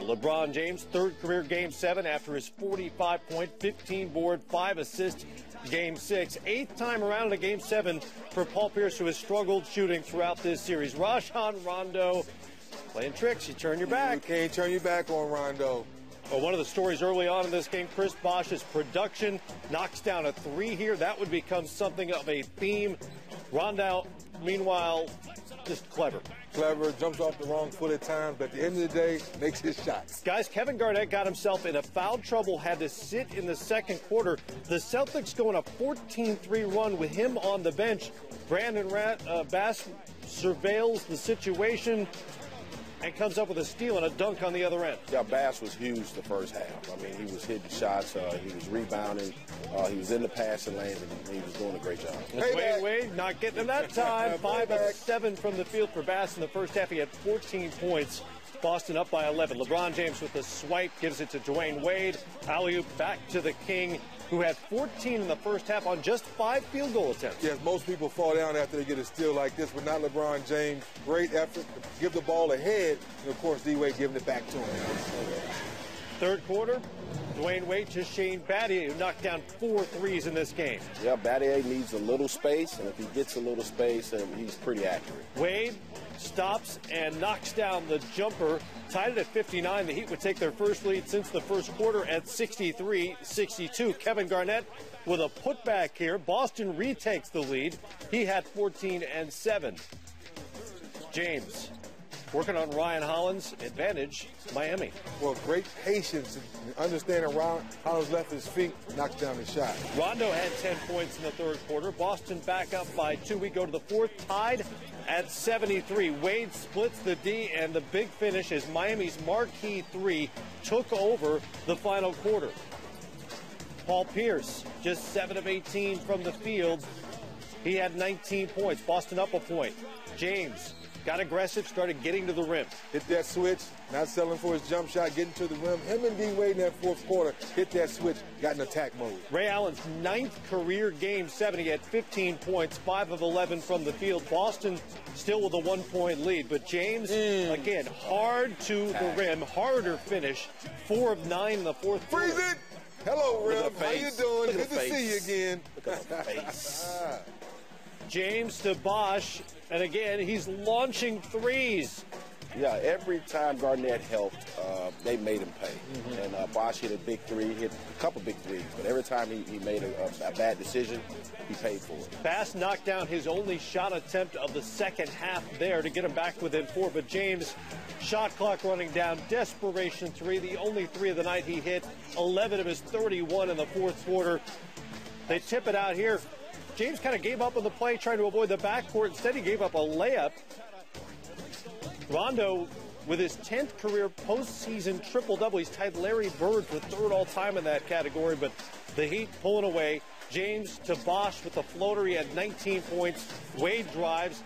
LeBron James, third career Game 7 after his 45-point, 15-board, 5-assist Game 6. Eighth time around in a Game 7 for Paul Pierce, who has struggled shooting throughout this series. Rajon Rondo playing tricks. You turn your back. You can't turn your back on Rondo. Well, one of the stories early on in this game, Chris Bosh's production knocks down a three here. That would become something of a theme. Rondo, meanwhile, just clever. Clever, jumps off the wrong foot at times, but at the end of the day, makes his shots. Guys, Kevin Garnett got himself in a foul trouble, had to sit in the second quarter. The Celtics go on a 14-3 run with him on the bench. Brandon Bass surveils the situation and comes up with a steal and a dunk on the other end. Yeah, Bass was huge the first half. I mean, he was hitting shots, he was rebounding, he was in the passing lanes, and he was doing a great job. Dwyane Wade not getting him that time. 5 of 7 from the field for Bass in the first half. He had 14 points. Boston up by 11. LeBron James with the swipe gives it to Dwyane Wade. Alley-oop back to the King, who had 14 in the first half on just 5 field goal attempts. Yes, most people fall down after they get a steal like this, but not LeBron James. Great effort to give the ball ahead, and of course, D-Wade giving it back to him. Third quarter, Dwyane Wade to Shane Battier, who knocked down 4 threes in this game. Yeah, Battier needs a little space, and if he gets a little space, he's pretty accurate. Wade stops and knocks down the jumper. Tied it at 59. The Heat would take their first lead since the first quarter at 63-62. Kevin Garnett with a putback here. Boston retakes the lead. He had 14 and 7. James working on Ryan Holland's advantage, Miami. Well, great patience and understanding Holland's left his feet, knocks down the shot. Rondo had 10 points in the third quarter. Boston back up by 2. We go to the fourth, tied at 73. Wade splits the D, and the big finish is Miami's marquee 3 took over the final quarter. Paul Pierce, just 7 of 18 from the field. He had 19 points. Boston up a point. James got aggressive, started getting to the rim. Hit that switch, not selling for his jump shot, getting to the rim. Him and D-Wade in that fourth quarter hit that switch, got in attack mode. Ray Allen's 9th career Game 7. He had 15 points, 5 of 11 from the field. Boston still with a 1-point lead, but James, again, hard to the rim, harder finish. 4 of 9 in the fourth quarter. Freeze it! Hello, Reb. How you doing? Good to see you again. Look at the face. James to Bosh, and again, he's launching threes. Yeah, every time Garnett helped, they made him pay. And Bosh hit a big 3, hit a couple big 3s, but every time he made a bad decision, he paid for it. Bass knocked down his only shot attempt of the second half there to get him back within 4, but James, shot clock running down, desperation 3, the only 3 of the night he hit, 11 of his 31 in the fourth quarter. They tip it out here. James kind of gave up on the play, trying to avoid the backcourt. Instead, he gave up a layup. Rondo, with his 10th career postseason triple-double, he's tied Larry Bird for 3rd all-time in that category, but the Heat pulling away. James to Bosh with the floater. He had 19 points. Wade drives.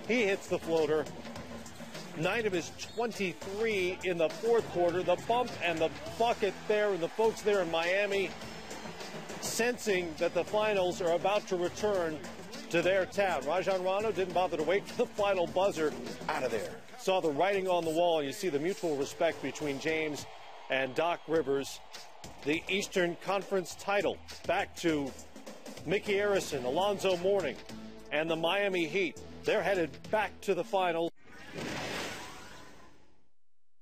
He hits the floater. 9 of his 23 in the fourth quarter. The bump and the bucket there, and the folks there in Miami sensing that the finals are about to return to their town. Rajon Rondo didn't bother to wait for the final buzzer. Out of there. Saw the writing on the wall, and you see the mutual respect between James and Doc Rivers. The Eastern Conference title back to Mickey Arison, Alonzo Mourning, and the Miami Heat. They're headed back to the finals.